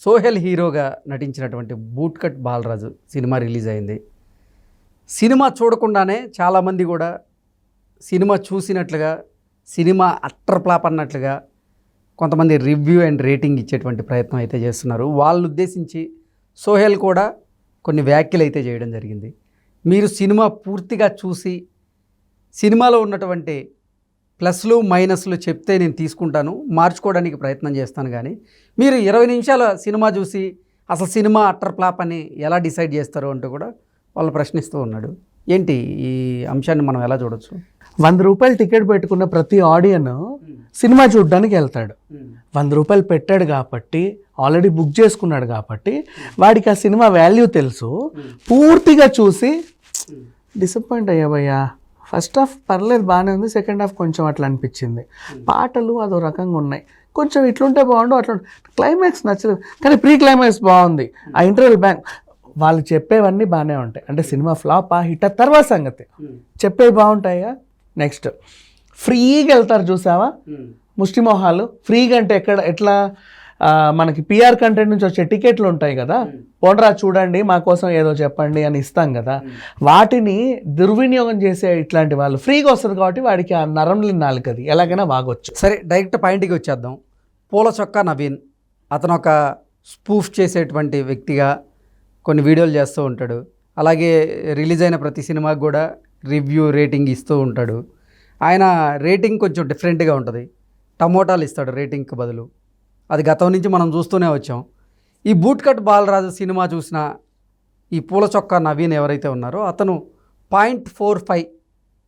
సోహెల్ హీరోగా నటించినటువంటి boot cut Balaraju cinema release అయింది. సినిమా చూడకుండానే చాలామంది కూడా సినిమా చూసినట్లుగా, సినిమా అట్టర్ ఫ్లాప్ అన్నట్లుగా కొంతమంది రివ్యూ అండ్ రేటింగ్ ఇచ్చేటువంటి ప్రయత్నం అయితే చేస్తున్నారు. వాళ్ళని ఉద్దేశించి సోహెల్ కూడా కొన్ని వ్యాఖ్యలు అయితే చేయడం జరిగింది. మీరు సినిమా పూర్తిగా చూసి సినిమాలో ఉన్నటువంటి ప్లస్లు మైనస్లు చెప్తే నేను తీసుకుంటాను, మార్చుకోవడానికి ప్రయత్నం చేస్తాను, కానీ మీరు 20 నిమిషాల సినిమా చూసి అసలు సినిమా అట్టర్ ఫ్లాప్ అని ఎలా డిసైడ్ చేస్తారు అంటూ కూడా వాళ్ళు ప్రశ్నిస్తూ ఉన్నాడు. ఏంటి ఈ అంశాన్ని మనం ఎలా చూడొచ్చు? 100 రూపాయలు టికెట్ పెట్టుకున్న ప్రతి ఆడియన్ సినిమా చూడడానికి వెళ్తాడు. 100 రూపాయలు పెట్టాడు కాబట్టి, ఆల్రెడీ బుక్ చేసుకున్నాడు కాబట్టి వాడికి ఆ సినిమా వాల్యూ తెలుసు. పూర్తిగా చూసి డిసప్పాయింట్ అయ్యావయ్యా, ఫస్ట్ హాఫ్ పర్లేదు బాగానే ఉంది, సెకండ్ హాఫ్ కొంచెం అట్లా అనిపించింది, పాటలు అదో రకంగా ఉన్నాయి, కొంచెం ఇట్లుంటే బాగుండు, అట్లా క్లైమాక్స్ నచ్చలేదు, కానీ ప్రీ క్లైమాక్స్ బాగుంది, ఆ ఇంటర్వెల్ బ్యాంక్ వాళ్ళు చెప్పేవన్నీ బాగానే ఉంటాయి. అంటే సినిమా ఫ్లాప్ ఆ హిట్ తర్వాత సంగతి, చెప్పేవి బాగుంటాయా. నెక్స్ట్ ఫ్రీగా వెళ్తారు చూసావా ముష్టిమోహాలు. ఫ్రీగా అంటే ఎట్లా మనకి పిఆర్ కంటెంట్ నుంచి వచ్చే టికెట్లు ఉంటాయి కదా, పోండ్రా చూడండి మా కోసం ఏదో చెప్పండి అని ఇస్తాం కదా, వాటిని దుర్వినియోగం చేసే ఇట్లాంటి వాళ్ళు ఫ్రీగా వస్తుంది కాబట్టి వాడికి ఆ నరంలి నాలుకది ఎలాగైనా వాగొచ్చు. సరే, డైరెక్ట్ పాయింట్కి వచ్చేద్దాం. పూల చొక్కా నవీన్ అతను ఒక స్పూఫ్ చేసేటువంటి వ్యక్తిగా కొన్ని వీడియోలు చేస్తూ ఉంటాడు. అలాగే రిలీజ్ అయిన ప్రతి సినిమాకి కూడా రివ్యూ రేటింగ్ ఇస్తూ ఉంటాడు. ఆయన రేటింగ్ కొంచెం డిఫరెంట్గా ఉంటుంది. టమోటాలు ఇస్తాడు రేటింగ్కి బదులు. అది గతం నుంచి మనం చూస్తూనే వచ్చాం. ఈ బూట్ కట్ బాలరాజు సినిమా చూసిన ఈ పూల చొక్కా నవీన్ ఎవరైతే ఉన్నారో అతను 0.45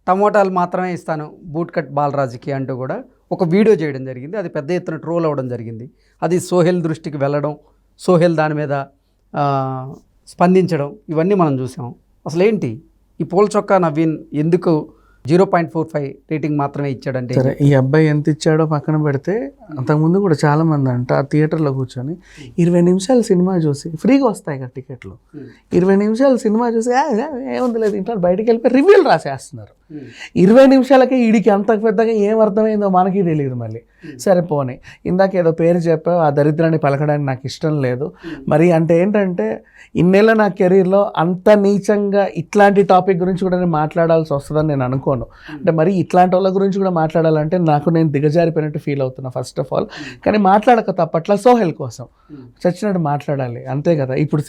టమోటాలు మాత్రమే ఇస్తాను బూట్ కట్ బాలరాజుకి అంటూ కూడా ఒక వీడియో చేయడం జరిగింది. అది పెద్ద ఎత్తున ట్రోల్ అవ్వడం జరిగింది. అది సోహెల్ దృష్టికి వెళ్ళడం, సోహెల్ దాని మీద స్పందించడం, ఇవన్నీ మనం చూసాం. అసలు ఏంటి ఈ పూల చొక్కా నవీన్ ఎందుకు 0.45 రేటింగ్ మాత్రమే ఇచ్చాడంటే? సరే, ఈ అబ్బాయి ఎంత ఇచ్చాడో పక్కన పెడితే, అంతకుముందు కూడా చాలామంది అంట ఆ థియేటర్లో కూర్చొని 20 నిమిషాలు సినిమా చూసి, ఫ్రీగా వస్తాయి కదా టికెట్లు, 20 నిమిషాలు సినిమా చూసి ఏముంది లేదు ఇంట్లో బయటికి వెళ్ళిపోయి రివ్యూలు రాసేస్తున్నారు. 20 నిమిషాలకే వీడికి అంత పెద్దగా ఏం అర్థమైందో మనకి తెలియదు. మళ్ళీ సరే పోనీ, ఇందాక ఏదో పేరు చెప్పావు, ఆ దరిద్రాన్ని పలకడానికి నాకు ఇష్టం లేదు. మరి అంటే ఏంటంటే ఇన్నేళ్ళ నా కెరీర్లో అంత నీచంగా ఇట్లాంటి టాపిక్ గురించి కూడా నేను మాట్లాడాల్సి వస్తుందని నేను అనుకోను. అంటే మరి ఇట్లాంటి వాళ్ళ గురించి కూడా మాట్లాడాలంటే నాకు నేను దిగజారిపోయినట్టు ఫీల్ అవుతున్నా ఫస్ట్ ఆఫ్ ఆల్. కానీ మాట్లాడక తప్పట్ల సోహెల్ కోసం చచ్చినట్టు మాట్లాడాలి, అంతే కదా. ఇప్పుడు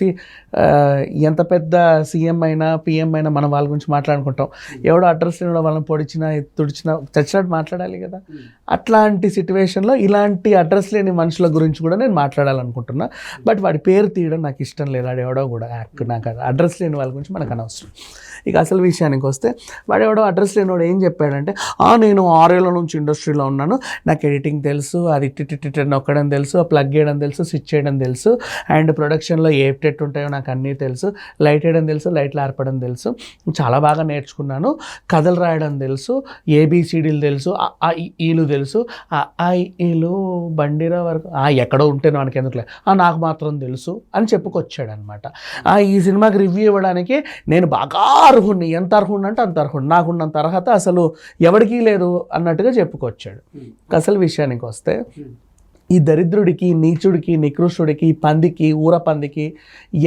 ఎంత పెద్ద సీఎం అయినా పిఎం అయినా మనం వాళ్ళ గురించి మాట్లాడుకుంటాం. ఎవడో అడ్రస్ లేని వాళ్ళని పొడిచినా తుడిచినా చచ్చినట్టు మాట్లాడాలి కదా. అట్లాంటి సిచ్యువేషన్లో ఇలాంటి అడ్రస్ లేని మనుషుల గురించి కూడా నేను మాట్లాడాలనుకుంటున్నా. బట్ వాడి పేరు తీయడం నాకు ఇష్టం లేదు. వాడెవడో కూడా నాకు అడ్రస్ లేని వాళ్ళ గురించి మనకు అనవసరం. ఇక అసలు విషయానికి వస్తే, వాడెవడో అడ్రస్ లేనివాడు ఏం చెప్పాడంటే, నేను 6 ఏళ్ళ నుంచి ఇండస్ట్రీలో ఉన్నాను, నాకు ఎడిటింగ్ తెలుసు, అది టిట్ నొక్కడం తెలుసు, ప్లగ్ చేయడం తెలుసు, స్విచ్ చేయడం తెలుసు, అండ్ ప్రొడక్షన్లో ఏ టెట్ ఉంటాయో నాకు అన్నీ తెలుసు, లైట్ వేయడం తెలుసు, లైట్లు ఆర్పడం తెలుసు, చాలా బాగా నేర్చుకున్నాను, కథలు రాయడం తెలుసు, ఏబిసిడీలు తెలుసు, ఈలు తెలుసు, ఈలు బండిరా వరకు ఎక్కడో ఉంటే మనకి ఎందుకులే, నాకు మాత్రం తెలుసు అని చెప్పుకొచ్చాడు అనమాట. ఈ సినిమాకి రివ్యూ ఇవ్వడానికి నేను బాగా అర్హుణ్ణి, ఎంత అర్హుణ్ణి అంటే అంత అర్హుణ్ణి, నాకున్నంత అర్హత అసలు ఎవరికీ లేదు అన్నట్టుగా చెప్పుకొచ్చాడు. అసలు విషయానికి వస్తే, ఈ దరిద్రుడికి, నీచుడికి, నికృష్టుడికి, పందికి, ఊర పందికి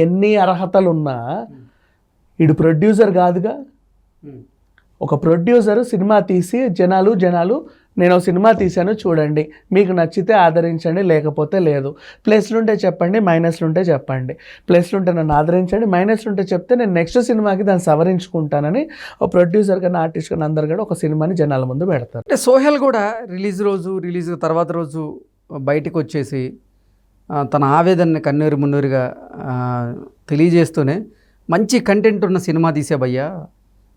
ఎన్ని అర్హతలున్నా వీడు ప్రొడ్యూసర్ కాదుగా. ఒక ప్రొడ్యూసర్ సినిమా తీసి జనాలు నేను సినిమా తీశాను చూడండి, మీకు నచ్చితే ఆదరించండి, లేకపోతే లేదు, ప్లస్లుంటే చెప్పండి, మైనస్లుంటే చెప్పండి, ప్లస్లుంటే నన్ను ఆదరించండి, మైనస్లుంటే చెప్తే నేను నెక్స్ట్ సినిమాకి దాన్ని సవరించుకుంటానని ఒక ప్రొడ్యూసర్ కానీ ఆర్టిస్ట్ కానీ అందరు కూడా ఒక సినిమాని జనాల ముందు పెడతారు. అంటే సోహెల్ కూడా రిలీజ్ తర్వాత రోజు బయటకు వచ్చేసి తన ఆవేదనని కన్నీరు మున్నీరుగా తెలియజేస్తూనే, మంచి కంటెంట్ ఉన్న సినిమా తీసే భయ్యా,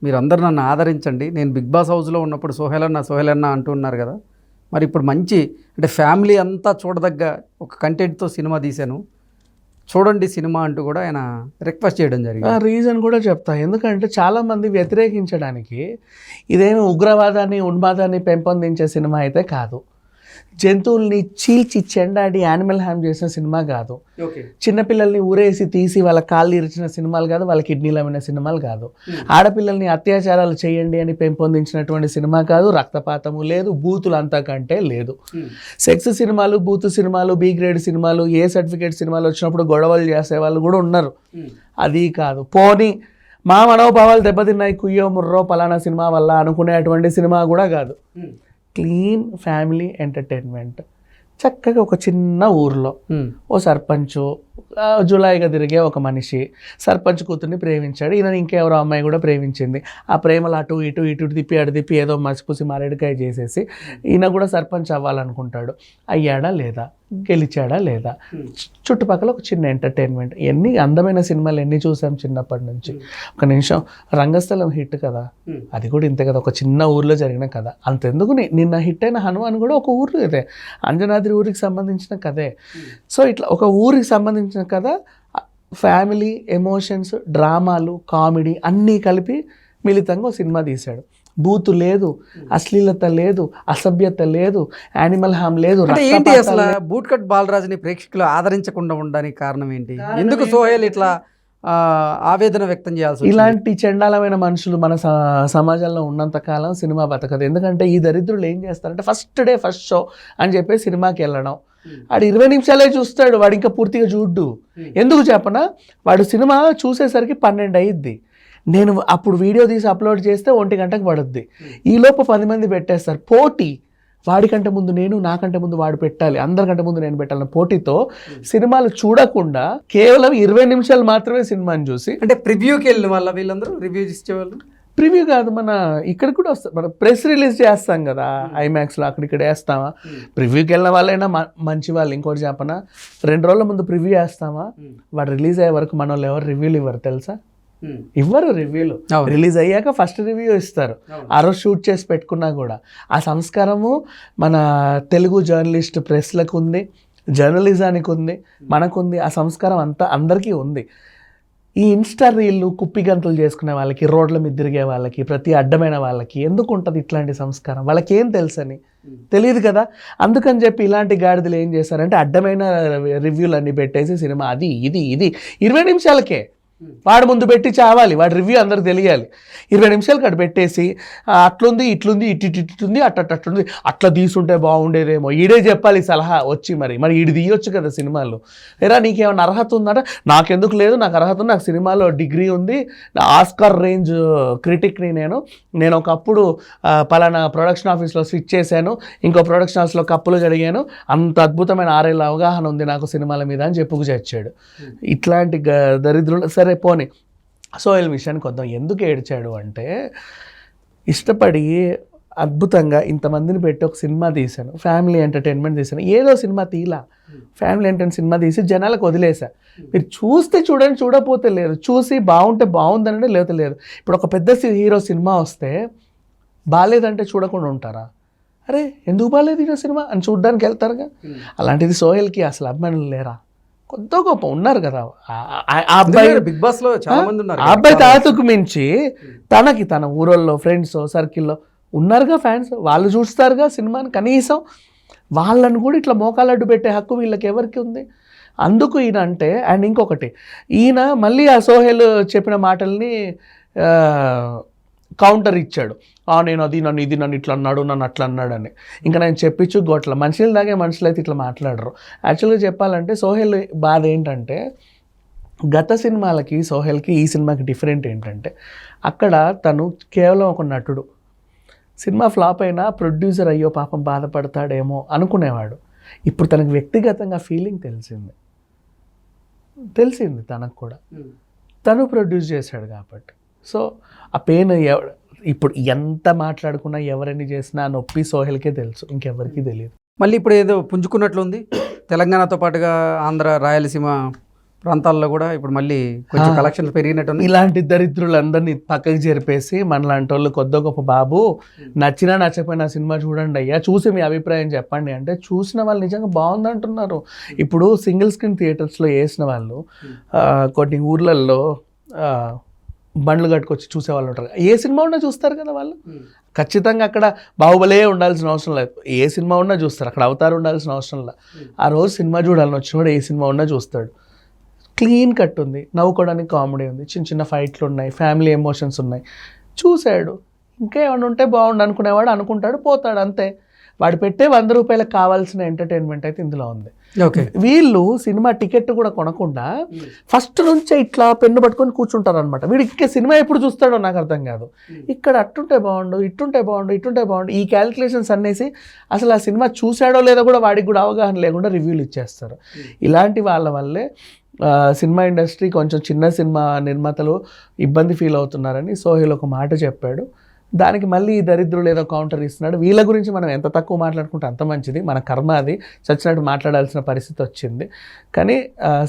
మీరు అందరు నన్ను ఆదరించండి, నేను బిగ్ బాస్ హౌస్లో ఉన్నప్పుడు సోహెల్ అన్న అంటున్నారు కదా, మరి ఇప్పుడు మంచి అంటే ఫ్యామిలీ అంతా చూడదగ్గ ఒక కంటెంట్తో సినిమా తీశాను, చూడండి సినిమా అంటూ కూడా ఆయన రిక్వెస్ట్ చేయడం జరిగింది. రీజన్ కూడా చెప్తా, ఎందుకంటే చాలామంది వ్యతిరేకించడానికి ఇదేమి ఉగ్రవాదాన్ని ఉన్మాదాన్ని పెంపొందించే సినిమా అయితే కాదు. జంతువుల్ని చీల్చి చెండాడి యానిమల్ హామ్ చేసిన సినిమా కాదు. ఓకే. చిన్నపిల్లల్ని ఊరేసి తీసి వాళ్ళ కాళ్ళు ఇరిచిన సినిమాలు కాదు, వాళ్ళ కిడ్నీలు అమ్మిన సినిమాలు కాదు. ఆడపిల్లల్ని అత్యాచారాలు చేయండి అని పెంపొందించినటువంటి సినిమా కాదు. రక్తపాతము లేదు, బూతులు అంతకంటే లేదు. సెక్స్ సినిమాలు, బూతు సినిమాలు, బి గ్రేడ్ సినిమాలు, ఏ సర్టిఫికేట్ సినిమాలు వచ్చినప్పుడు గొడవలు చేసే వాళ్ళు కూడా ఉన్నారు. అది కాదు. పోనీ మా మనోభావాలు దెబ్బతిన్నాయి, కుయ్యో ముర్రో పలానా సినిమా వల్ల అనుకునేటువంటి సినిమా కూడా కాదు. Clean family entertainment. చక్కగా ఒక చిన్న ఊర్లో ఓ సర్పంచ్ జులాయిగా తిరిగే ఒక మనిషి సర్పంచ్ కూతుర్ని ప్రేమించాడు. ఈయన ఇంకెవరో అమ్మాయి కూడా ప్రేమించింది. ఆ ప్రేమలు అటు ఇటు తిప్పి అటు తిప్పి ఏదో మసిపూసి మారేడుకాయ చేసేసి ఈయన కూడా సర్పంచ్ అవ్వాలనుకుంటాడు. అయ్యాడా లేదా, గెలిచాడా లేదా, చుట్టుపక్కల ఒక చిన్న ఎంటర్టైన్మెంట్. ఎన్ని అందమైన సినిమాలు ఎన్ని చూసాం చిన్నప్పటి నుంచి. ఒక నిమిషం, రంగస్థలం హిట్ కదా, అది కూడా ఇంతే కదా, ఒక చిన్న ఊర్లో జరిగిన కథ. అంతెందుకు నిన్న హిట్ అయిన హనుమాన్ కూడా ఒక ఊరు ఇదే, అంజనాద్రి ఊరికి సంబంధించిన కథే. సో ఇట్లా ఒక ఊరికి సంబంధించిన కథ, ఫ్యామిలీ, ఎమోషన్స్, డ్రామాలు, కామెడీ అన్నీ కలిపి మిళితంగా సినిమా తీశాడు. బూతు లేదు, అశ్లీలత లేదు, అసభ్యత లేదు, యానిమల్ హామ్ లేదు. ఏంటి అసలు బూట్ కట్ బాలరాజుని ప్రేక్షకులు ఆదరించకుండా ఉండడానికి కారణం ఏంటి? ఎందుకు సోహెల్ ఇట్లా ఆవేదన వ్యక్తం చేయాల్సి? ఇలాంటి చండాలమైన మనుషులు మన సమాజంలో ఉన్నంత కాలం సినిమా బతకదు. ఎందుకంటే ఈ దరిద్రులు ఏం చేస్తారంటే ఫస్ట్ డే ఫస్ట్ షో అని చెప్పి సినిమాకి వెళ్ళడం. వాడు 20 నిమిషాలే చూస్తాడు, వాడు ఇంకా పూర్తిగా చూడ్డు. ఎందుకు చెప్పనా, వాడు సినిమా చూసేసరికి 12 అయ్యిద్ది. నేను అప్పుడు వీడియో తీసి అప్లోడ్ చేస్తే 1 గంటకు పడుద్ది. ఈలోపు 10 మంది పెట్టేస్తారు. పోటీ, వాడికంటే ముందు నేను, నాకంటే ముందు వాడు పెట్టాలి, అందరికంటే ముందు నేను పెట్టాలని పోటీతో సినిమాలు చూడకుండా కేవలం 20 నిమిషాలు మాత్రమే సినిమాని చూసి, అంటే ప్రివ్యూకి వెళ్ళిన వాళ్ళ వీళ్ళందరూ రివ్యూ ఇచ్చేవాళ్ళు. ప్రివ్యూ కాదు, మన ఇక్కడ కూడా వస్తాం, మన ప్రెస్ రిలీజ్ చేస్తాం కదా ఐమాక్స్లో, అక్కడిక్కడ వేస్తామా. ప్రివ్యూకి వెళ్ళిన వాళ్ళైనా మంచి వాళ్ళు. ఇంకోటి చెప్పనా, 2 రోజుల ముందు ప్రివ్యూ వేస్తామా, వాడు రిలీజ్ అయ్యే వరకు మన వాళ్ళు ఎవరు రివ్యూలు ఇవ్వరు తెలుసా. ఇవ్వరు రివ్యూలు. రిలీజ్ అయ్యాక ఫస్ట్ రివ్యూ ఇస్తారు. ఆ రోజు షూట్ చేసి పెట్టుకున్నా కూడా. ఆ సంస్కారము మన తెలుగు జర్నలిస్ట్ ప్రెస్లకు ఉంది, జర్నలిజానికి ఉంది, మనకుంది. ఆ సంస్కారం అంతా అందరికీ ఉంది. ఈ ఇన్స్టా రీళ్ళు కుప్పిగంతులు చేసుకునే వాళ్ళకి, రోడ్ల మీద తిరిగే వాళ్ళకి, ప్రతి అడ్డమైన వాళ్ళకి ఎందుకు ఉంటుంది ఇట్లాంటి సంస్కారం? వాళ్ళకి ఏం తెలుసని తెలియదు కదా. అందుకని చెప్పి ఇలాంటి గాడిదలు ఏం చేస్తారంటే అడ్డమైన రివ్యూలు అన్నీ పెట్టేసి సినిమా అది ఇది 20 నిమిషాలకే వాడు ముందు పెట్టి చావాలి, వాడి రివ్యూ అందరికి తెలియాలి. 20 నిమిషాలకి అటు పెట్టేసి అట్లుంది ఇట్లుంది ఇట్టుంది అట్టుంది, అట్లా తీసుంటే బాగుండేదేమో, ఈడే చెప్పాలి సలహా వచ్చి. మరి ఈడు తీయొచ్చు కదా సినిమాలు. ఏరా నీకేమైనా అర్హత ఉందట? నాకెందుకు లేదు, నాకు అర్హత ఉంది, నాకు సినిమాలో డిగ్రీ ఉంది, ఆస్కార్ రేంజ్ క్రిటిక్ని నేను ఒకప్పుడు పలానా ప్రొడక్షన్ ఆఫీస్లో స్విచ్ చేశాను, ఇంకో ప్రొడక్షన్ ఆఫీస్లో కప్పులు జరిగాను, అంత అద్భుతమైన 6 ఏళ్ళ అవగాహన ఉంది నాకు సినిమాల మీద అని చెప్పుకు చచ్చాడు. ఇట్లాంటి దరిద్రులు. సరే పోనీ సోహెల్ విషయానికి వద్దాం. ఎందుకు ఏడ్చాడు అంటే, ఇష్టపడి అద్భుతంగా ఇంతమందిని పెట్టి ఒక సినిమా తీశాను, ఫ్యామిలీ ఎంటర్టైన్మెంట్ తీశాను. ఏదో సినిమా తీలా, ఫ్యామిలీ ఎంటర్టైన్మెంట్ సినిమా తీసి జనాలకు వదిలేసా. మీరు చూస్తే చూడండి, చూడకపోతే లేదు. చూసి బాగుంటే బాగుందనంటే లేకపోతే లేదు. ఇప్పుడు ఒక పెద్ద హీరో సినిమా వస్తే బాగాలేదంటే చూడకుండా ఉంటారా? అరే ఎందుకు బాగాలేదు ఈ సినిమా అని చూడడానికి వెళ్తారుగా. అలాంటిది సోహెల్కి అసలు అభిమానులు లేరా? కొత్త గొప్ప ఉన్నారు కదా. ఆ అబ్బాయి బిగ్ బాస్ లో చాలా మంది ఉన్నారు. ఆ అబ్బాయి తాతకు మించి తన ఊరోల్లో ఫ్రెండ్స్ సర్కిల్లో ఉన్నారుగా ఫ్యాన్స్, వాళ్ళు చూస్తారుగా సినిమాని. కనీసం వాళ్ళను కూడా ఇట్లా మోకాలడ్డు పెట్టే హక్కు వీళ్ళకి ఎవరికి ఉంది? అందుకు ఈయన అంటే. అండ్ ఇంకొకటి, ఈయన మళ్ళీ ఆ సోహెల్ చెప్పిన మాటల్ని కౌంటర్ ఇచ్చాడు. నేను అది నన్ను ఇది నన్ను ఇట్లా అన్నాడు, నన్ను అట్లా అన్నాడని. ఇంకా నేను చెప్పించు గొట్ల మనుషులు దాగే మనుషులు అయితే ఇట్లా మాట్లాడరు. యాక్చువల్గా చెప్పాలంటే సోహెల్ బాధ ఏంటంటే, గత సినిమాలకి సోహెల్కి ఈ సినిమాకి డిఫరెంట్ ఏంటంటే, అక్కడ తను కేవలం ఒక నటుడు. సినిమా ఫ్లాప్ అయినా ప్రొడ్యూసర్ అయ్యో పాపం బాధపడతాడేమో అనుకునేవాడు. ఇప్పుడు తనకు వ్యక్తిగతంగా ఫీలింగ్ తెలిసింది తనకు కూడా. తను ప్రొడ్యూస్ చేశాడు కాబట్టి. సో ఆ పెయిన్ ఇప్పుడు ఎంత మాట్లాడుకున్నా ఎవరైనా చేసినా నొప్పి సోహెల్కే తెలుసు, ఇంకెవరికి తెలియదు. మళ్ళీ ఇప్పుడు ఏదో పుంజుకున్నట్లుంది తెలంగాణతో పాటుగా ఆంధ్ర, రాయలసీమ ప్రాంతాల్లో కూడా ఇప్పుడు మళ్ళీ కొంచెం కలెక్షన్లు పెరిగినట్టు. ఇలాంటి దరిద్రులందరినీ పక్కకి జరిపేసి మనలాంటి వాళ్ళు కొద్ది గొప్ప బాబు నచ్చినా నచ్చకపోయినా సినిమా చూడండి అయ్యా, చూసి మీ అభిప్రాయం చెప్పండి అంటే చూసిన వాళ్ళు నిజంగా బాగుందంటున్నారు. ఇప్పుడు సింగిల్ స్క్రీన్ థియేటర్స్లో వేసిన వాళ్ళు కొన్ని ఊర్లలో బండ్లు కట్టుకొచ్చి చూసేవాళ్ళు ఉంటారు. ఏ సినిమా ఉన్నా చూస్తారు కదా వాళ్ళు. ఖచ్చితంగా అక్కడ బాహుబలే ఉండాల్సిన అవసరం లేదు, ఏ సినిమా ఉన్నా చూస్తారు. అక్కడ అవతారం ఉండాల్సిన అవసరం లేదు. ఆ రోజు సినిమా చూడాలని వచ్చినవాడు ఏ సినిమా ఉన్నా చూస్తాడు. క్లీన్ కట్ ఉంది, నవ్వుకోవడానికి కామెడీ ఉంది, చిన్న చిన్న ఫైట్లు ఉన్నాయి, ఫ్యామిలీ ఎమోషన్స్ ఉన్నాయి. చూశాడు, ఇంకా ఏమైనా ఉంటే బాగుండు అనుకునేవాడు అనుకుంటాడు, పోతాడు, అంతే. వాడు పెట్టే 100 రూపాయలకు కావాల్సిన ఎంటర్టైన్మెంట్ అయితే ఇందులో ఉంది. ఓకే, వీళ్ళు సినిమా టికెట్ కూడా కొనకుండా ఫస్ట్ నుంచే ఇట్లా పెన్ను పట్టుకొని కూర్చుంటారు అనమాట. వీడికి సినిమా ఎప్పుడు చూస్తాడో నాకు అర్థం కాదు. ఇక్కడ అట్టుంటే బాగుండు, ఇట్టుంటే బాగుండు, ఇట్టుంటే బాగుండు, ఈ క్యాలిక్యులేషన్స్ అనేసి అసలు ఆ సినిమా చూశాడో లేదో కూడా వాడికి కూడా అవగాహన లేకుండా రివ్యూలు ఇచ్చేస్తారు. ఇలాంటి వాళ్ళ వల్లే సినిమా ఇండస్ట్రీ, కొంచెం చిన్న సినిమా నిర్మాతలు ఇబ్బంది ఫీల్ అవుతున్నారని సోహెల్ ఒక మాట చెప్పాడు. దానికి మళ్ళీ ఈ దరిద్రులు ఏదో కౌంటర్ ఇస్తున్నాడు. వీళ్ళ గురించి మనం ఎంత తక్కువ మాట్లాడుకుంటే అంత మంచిది, మన కర్మ అది, చచ్చినట్టు మాట్లాడాల్సిన పరిస్థితి వచ్చింది. కానీ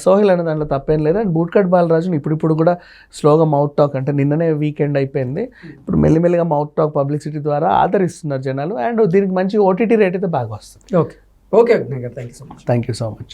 సోహెల్ అనే దాంట్లో తప్పేం లేదు. అండ్ బూట్కట్ బాలరాజుని ఇప్పుడు కూడా స్లోగా మౌత్ టాక్, అంటే నిన్ననే వీకెండ్ అయిపోయింది, ఇప్పుడు మెల్లిమెల్లిగా మౌత్ టాక్ పబ్లిసిటీ ద్వారా ఆదరిస్తున్నారు జనాలు. అండ్ దీనికి మంచి ఓటీటీ రేట్ అయితే బాగా వస్తుంది. Okay, okay, thank you so much. Thank you so much.